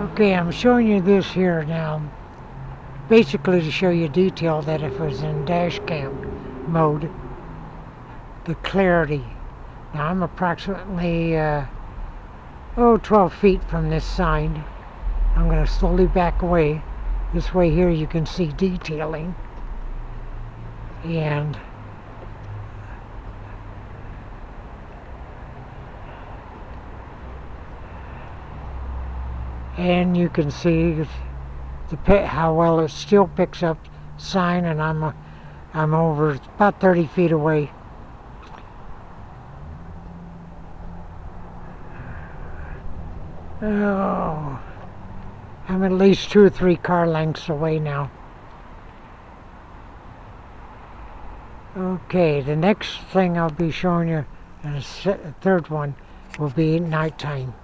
Okay, I'm showing you this here now, basically to show you detail that if it was in dash cam mode, the clarity. Now I'm approximately 12 feet from this sign. I'm going to slowly back away. This way here you can see detailing. And you can see how well it still picks up sign, and I'm over about 30 feet away. Oh, I'm at least 2 or 3 car lengths away now. Okay, the next thing I'll be showing you, and the third one, will be nighttime.